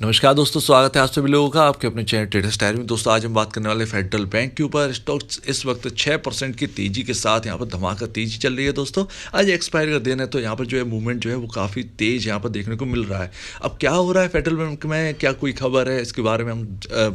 नमस्कार दोस्तों, स्वागत है आप सभी लोगों का आपके अपने चैनल ट्रेडर्स डायरी में। दोस्तों आज हम बात करने वाले फेडरल बैंक के ऊपर। स्टॉक्स इस वक्त 6% की तेजी के साथ यहाँ पर धमाका तेजी चल रही है। दोस्तों आज एक्सपायर का दिन है तो यहाँ पर जो है मूवमेंट जो है वो काफ़ी तेज यहाँ पर देखने को मिल रहा है। अब क्या हो रहा है फेडरल बैंक में, क्या कोई खबर है, इसके बारे में हम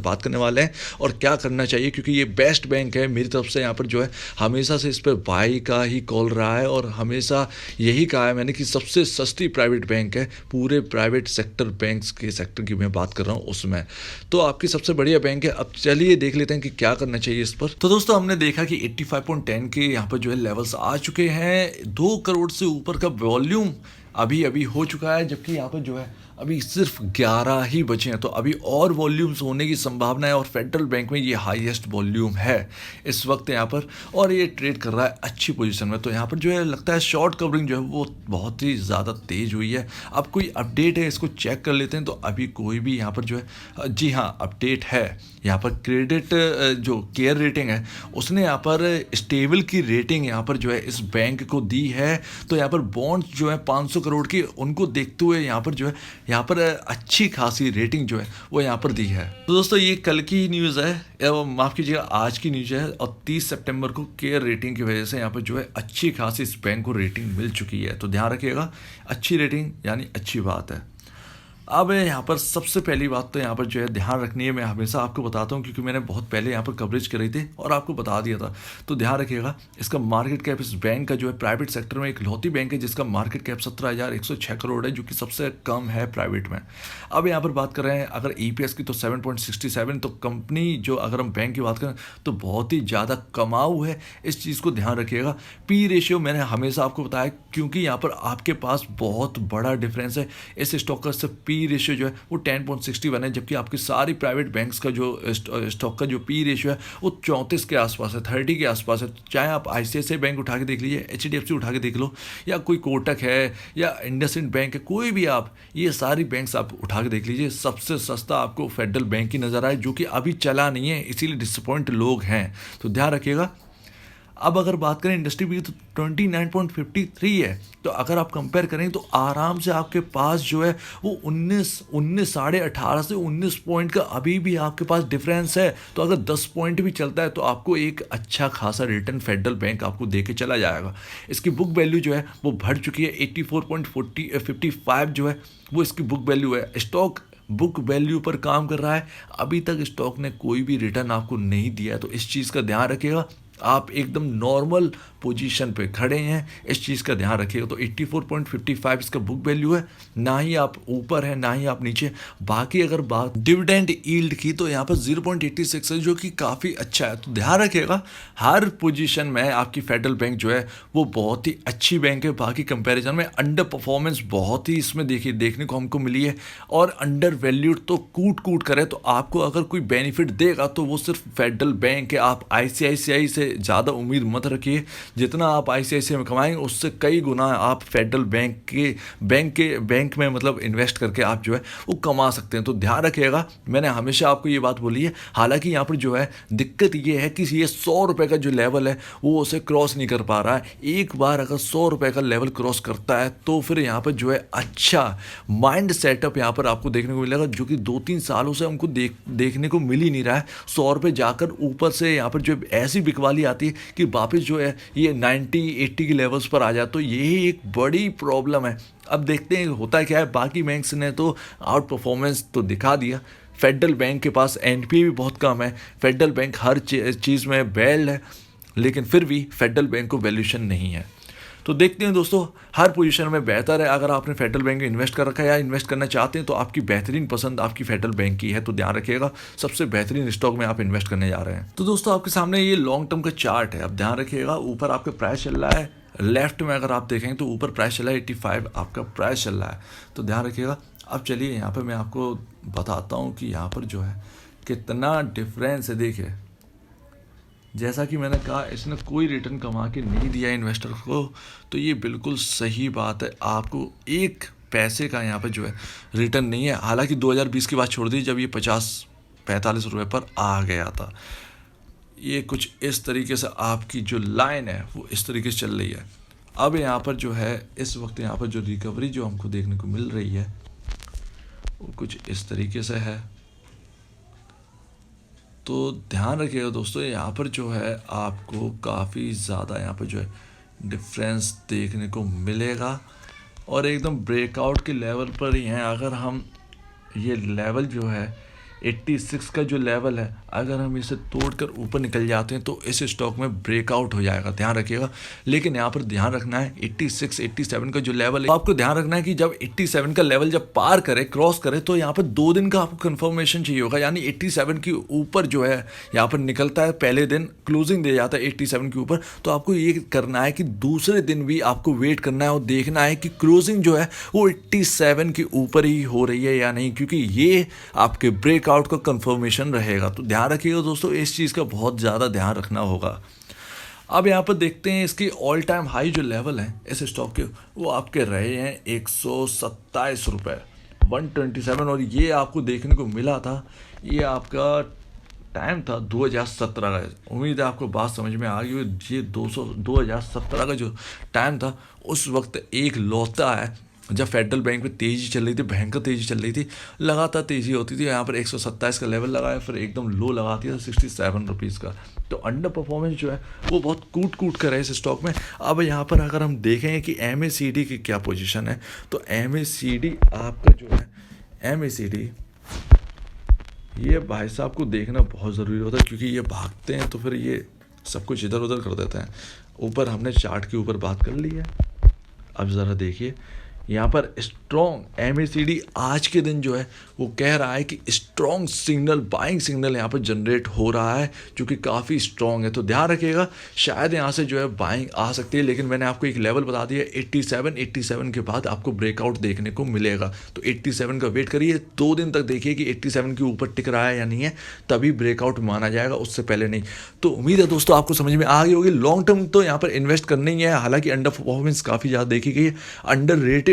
बात करने वाले हैं और क्या करना चाहिए, क्योंकि ये बेस्ट बैंक है मेरी तरफ से। यहाँ पर जो है हमेशा से इस पर बाई का ही कॉल रहा है और हमेशा यही कहा है मैंने कि सबसे सस्ती प्राइवेट बैंक है पूरे प्राइवेट सेक्टर बैंक्स के सेक्टर की मैं बात कर रहा हूँ उसमें, तो आपकी सबसे बढ़िया बैंक है। अब चलिए देख लेते हैं कि क्या करना चाहिए इस पर। तो दोस्तों हमने देखा कि 85.10 के यहाँ पर जो है लेवल्स आ चुके हैं। 2 करोड़ से ऊपर का वॉल्यूम अभी अभी हो चुका है, जबकि यहाँ पर जो है अभी सिर्फ 11 ही बचे हैं, तो अभी और वॉल्यूम्स होने की संभावना है और फेडरल बैंक में ये हाईएस्ट वॉल्यूम है इस वक्त यहाँ पर, और ये ट्रेड कर रहा है अच्छी पोजीशन में। तो यहाँ पर जो है लगता है शॉर्ट कवरिंग जो है वो बहुत ही ज़्यादा तेज हुई है। अब कोई अपडेट है इसको चेक कर लेते हैं। तो अभी कोई भी यहाँ पर जो है, जी हाँ अपडेट है यहाँ पर। क्रेडिट जो केयर रेटिंग है उसने यहाँ पर स्टेबल की रेटिंग यहाँ पर जो है इस बैंक को दी है। तो यहाँ पर बॉन्ड्स जो है 500 करोड़ की, उनको देखते हुए यहाँ पर जो है यहाँ पर अच्छी खासी रेटिंग जो है वो यहाँ पर दी है। तो दोस्तों ये कल की न्यूज़ है, माफ़ कीजिएगा आज की न्यूज़ है, और 30 सितंबर को केयर रेटिंग की वजह से यहाँ पर जो है अच्छी खासी इस बैंक को रेटिंग मिल चुकी है। तो ध्यान रखिएगा, अच्छी रेटिंग यानी अच्छी बात है। अब यहाँ पर सबसे पहली बात तो यहाँ पर जो है ध्यान रखनी है, मैं हमेशा आपको बताता हूँ क्योंकि मैंने बहुत पहले यहाँ पर कवरेज करी थी और आपको बता दिया था। तो ध्यान रखिएगा, इसका मार्केट कैप इस बैंक का जो है प्राइवेट सेक्टर में एक लौती बैंक है जिसका मार्केट कैप 17,106 करोड़ है, जो कि सबसे कम है प्राइवेट में। अब यहाँ पर बात कर रहे हैं अगर EPS की तो 7.67, तो कंपनी जो अगर हम बैंक की बात करें तो बहुत ही ज़्यादा कमाऊ है। इस चीज़ को ध्यान रखिएगा। पी रेशियो मैंने हमेशा आपको बताया, क्योंकि यहाँ पर आपके पास बहुत बड़ा डिफरेंस है। इस स्टॉक का सिर्फ पी रेशियो जो है वो 10.61 है, जबकि आपकी सारी प्राइवेट बैंक्स का जो स्टॉक का जो पी रेशियो है वो 34 के आसपास है, 30 के आसपास है। चाहे आप ICICI बैंक उठा के देख लीजिए, HDFC उठा के देख लो, या कोई कोटक है या इंडसइंड बैंक है, कोई भी आप ये सारी बैंक्स आप उठा के देख लीजिए, सबसे सस्ता आपको फेडरल बैंक ही नज़र आए, जो कि अभी चला नहीं है, इसीलिए डिसअपॉइंट लोग हैं। तो ध्यान रखिएगा। अब अगर बात करें इंडस्ट्री भी तो 29.53 है। तो अगर आप कंपेयर करें तो आराम से आपके पास जो है वो 19 साढ़े 18 से 19 पॉइंट का अभी भी आपके पास डिफरेंस है। तो अगर 10 पॉइंट भी चलता है तो आपको एक अच्छा खासा रिटर्न फेडरल बैंक आपको दे के चला जाएगा। इसकी बुक वैल्यू जो है वो बढ़ चुकी है, 84.55 जो है वो इसकी बुक वैल्यू है। स्टॉक बुक वैल्यू पर काम कर रहा है, अभी तक स्टॉक ने कोई भी रिटर्न आपको नहीं दिया है। तो इस चीज़ का ध्यान रखिएगा, आप एकदम नॉर्मल पोजीशन पे खड़े हैं, इस चीज़ का ध्यान रखिएगा। तो 84.55 इसका बुक वैल्यू है, ना ही आप ऊपर है ना ही आप नीचे। बाकी अगर बात डिविडेंड यील्ड की तो यहाँ पर 0.86 है, जो कि काफ़ी अच्छा है। तो ध्यान रखिएगा, हर पोजीशन में आपकी फेडरल बैंक जो है वो बहुत ही अच्छी बैंक है। बाकी कंपैरिजन में अंडर परफॉर्मेंस बहुत ही इसमें देखने को हमको मिली है, और अंडर वैल्यूड तो कूट करे। तो आपको अगर कोई बेनिफिट देगा तो वो सिर्फ फेडरल बैंक है। आप ICICI से ज़्यादा उम्मीद मत रखिए, जितना आप ICICI में कमाएंगे उससे कई गुना आप फेडरल बैंक में मतलब इन्वेस्ट करके आप जो है वो कमा सकते हैं। तो ध्यान रखिएगा, मैंने हमेशा आपको ये बात बोली है। हालांकि यहाँ पर जो है दिक्कत ये है कि ये 100 रुपये का जो लेवल है वो उसे क्रॉस नहीं कर पा रहा है। एक बार अगर 100 रुपये का लेवल क्रॉस करता है तो फिर यहाँ पर जो है अच्छा माइंड सेटअप यहाँ पर आपको देखने को मिलेगा, जो कि 2-3 सालों से हमको देखने को मिल ही नहीं रहा है। 100 रुपये जाकर ऊपर से यहाँ पर जो ऐसी बिकवाली आती है कि वापस जो है ये 90-80 के लेवल्स पर आ जाए, तो यही एक बड़ी प्रॉब्लम है। अब देखते हैं होता क्या है। बाकी बैंक्स ने तो आउट परफॉर्मेंस तो दिखा दिया, फेडरल बैंक के पास NPA भी बहुत कम है। फेडरल बैंक हर चीज़ में बेल्ड है, लेकिन फिर भी फेडरल बैंक को वैल्यूएशन नहीं है। तो देखते हैं दोस्तों, हर पोजीशन में बेहतर है। अगर आपने फेडरल बैंक में इन्वेस्ट कर रखा है या इन्वेस्ट करना चाहते हैं तो आपकी बेहतरीन पसंद आपकी फेडरल बैंक की है, तो ध्यान रखिएगा सबसे बेहतरीन स्टॉक में आप इन्वेस्ट करने जा रहे हैं। तो दोस्तों आपके सामने ये लॉन्ग टर्म का चार्ट है। अब ध्यान रखिएगा, ऊपर आपका प्राइस चल रहा है, लेफ्ट में अगर आप देखेंगे तो ऊपर प्राइस चल रहा है 85 आपका प्राइस चल रहा है। तो ध्यान रखिएगा। अब चलिए यहाँ पर मैं आपको बताता हूँ कि यहाँ पर जो है कितना डिफरेंस है। देखिए, जैसा कि मैंने कहा इसने कोई रिटर्न कमा के नहीं दिया इन्वेस्टर को, तो ये बिल्कुल सही बात है। आपको एक पैसे का यहाँ पे जो है रिटर्न नहीं है। हालांकि 2020 की बात छोड़ दी, जब ये 50-45 रुपये पर आ गया था। ये कुछ इस तरीके से आपकी जो लाइन है वो इस तरीके से चल रही है। अब यहाँ पर जो है इस वक्त यहाँ पर जो रिकवरी जो हमको देखने को मिल रही है वो कुछ इस तरीके से है। तो ध्यान रखिएगा दोस्तों, यहाँ पर जो है आपको काफ़ी ज़्यादा यहाँ पर जो है डिफरेंस देखने को मिलेगा और एकदम ब्रेकआउट के लेवल पर ही हैं। अगर हम ये लेवल जो है 86 का जो लेवल है, अगर हम इसे तोड़कर ऊपर निकल जाते हैं तो इस स्टॉक में ब्रेकआउट हो जाएगा, ध्यान रखिएगा। लेकिन यहाँ पर ध्यान रखना है 86 87 का जो लेवल है, तो आपको ध्यान रखना है कि जब 87 का लेवल जब पार करे, क्रॉस करे, तो यहाँ पर 2 दिन का आपको कंफर्मेशन चाहिए होगा। यानी 87 के ऊपर जो है यहाँ पर निकलता है, पहले दिन क्लोजिंग दे जाता है 87 के ऊपर, तो आपको ये करना है कि दूसरे दिन भी आपको वेट करना है और देखना है कि क्लोजिंग जो है वो 87 के ऊपर ही हो रही है या नहीं, क्योंकि ये आपके ब्रेकआउट का कंफर्मेशन रहेगा। तो ध्यान रखिएगा दोस्तों, इस चीज़ का बहुत ज़्यादा ध्यान रखना होगा। अब यहाँ पर देखते हैं इसकी ऑल टाइम हाई जो लेवल है इस स्टॉक के, वो आपके रहे हैं 127 रुपये 127, और ये आपको देखने को मिला था, ये आपका टाइम था 2017 का। उम्मीद है आपको बात समझ में आ गई। ये 2017 का जो टाइम था, उस वक्त एक लौता है जब फेडरल बैंक में तेज़ी चल रही थी, भयंकर तेज़ी चल रही थी, लगातार तेज़ी होती थी। यहाँ पर 127 का लेवल लगाया, फिर एकदम लो लगा दिया 67 रुपीज़ का। तो अंडर परफॉर्मेंस जो है वो बहुत कूट कर है इस स्टॉक में। अब यहाँ पर अगर हम देखें कि MACD की क्या पोजीशन है, तो MACD आपका जो है MACD, ये भाई साहब को देखना बहुत ज़रूरी होता है, क्योंकि ये भागते हैं तो फिर ये सब कुछ इधर उधर कर देते हैं। ऊपर हमने चार्ट के ऊपर बात कर ली है। अब ज़रा देखिए यहाँ पर स्ट्रॉन्ग MACD आज के दिन जो है वो कह रहा है कि स्ट्रॉन्ग सिग्नल, बाइंग सिग्नल यहाँ पर जनरेट हो रहा है, जो कि काफ़ी स्ट्रॉन्ग है। तो ध्यान रखिएगा, शायद यहाँ से जो है बाइंग आ सकती है, लेकिन मैंने आपको एक लेवल बता दिया 87 के बाद आपको ब्रेकआउट देखने को मिलेगा। तो 87 का वेट करिए, 2 दिन तक देखिए कि 87 के ऊपर टिक रहा है या नहीं है, तभी ब्रेकआउट माना जाएगा, उससे पहले नहीं। तो उम्मीद है दोस्तों आपको समझ में आ गई होगी। लॉन्ग टर्म तो यहाँ पर इन्वेस्ट करना ही है, हालांकि अंडर परफॉर्मेंस काफ़ी ज़्यादा देखी गई है,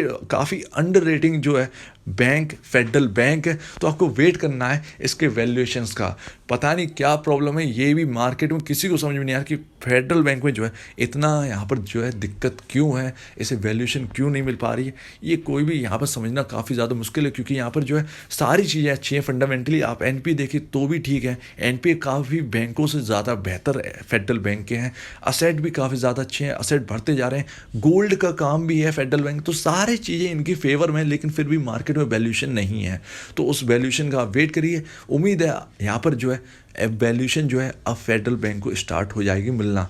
काफ़ी अंडर रेटिंग जो है बैंक फेडरल बैंक है। तो आपको वेट करना है इसके वैल्यूएशंस का। पता नहीं क्या प्रॉब्लम है, ये भी मार्केट में किसी को समझ में नहीं आ रहा कि फेडरल बैंक में जो है इतना यहाँ पर जो है दिक्कत क्यों है, इसे वैल्यूएशन क्यों नहीं मिल पा रही है। ये कोई भी यहाँ पर समझना काफ़ी ज़्यादा मुश्किल है, क्योंकि यहाँ पर जो है सारी चीज़ें अच्छी हैं फंडामेंटली। आप NPA देखिए तो भी ठीक है, NPA काफ़ी बैंकों से ज़्यादा बेहतर फेडरल बैंक के हैं। असेट भी काफ़ी ज़्यादा अच्छे हैं, असेट बढ़ते जा रहे हैं, गोल्ड का काम भी है फेडरल बैंक। तो सारी चीज़ें इनकी फेवर में, लेकिन फिर भी मार्केट में वैल्यूएशन नहीं है। तो उस वैल्यूएशन का आप वेट करिए। उम्मीद है यहाँ पर जो है वैल्यूएशन जो है अब फेडरल बैंक को स्टार्ट हो जाएगी मिलना।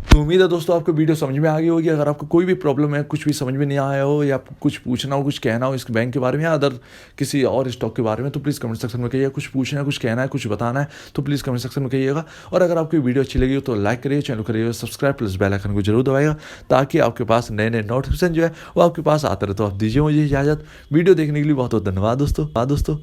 तो उम्मीद है दोस्तों आपको वीडियो समझ में आ गई होगी। अगर आपको कोई भी प्रॉब्लम है, कुछ भी समझ में नहीं आया हो, या आपको कुछ पूछना हो, कुछ कहना हो इस बैंक के बारे में या अदर किसी और स्टॉक के बारे में, तो प्लीज़ कमेंट सेक्शन में कहिए। कुछ पूछना है, कुछ कहना है, कुछ बताना है, तो प्लीज़ कमेंट सेक्शन में कहिएगा। और अगर आपको वीडियो अच्छी लगी हो तो लाइक करिए, चैनल करिए सब्सक्राइब, प्लस बेल आइकन को जरूर दबाइएगा, ताकि आपके पास नए नए नोटिफिकेशन जो है वो आपके पास आते रहे। तो आप दीजिए मुझे इजाज़त। वीडियो देखने के लिए बहुत बहुत धन्यवाद दोस्तों।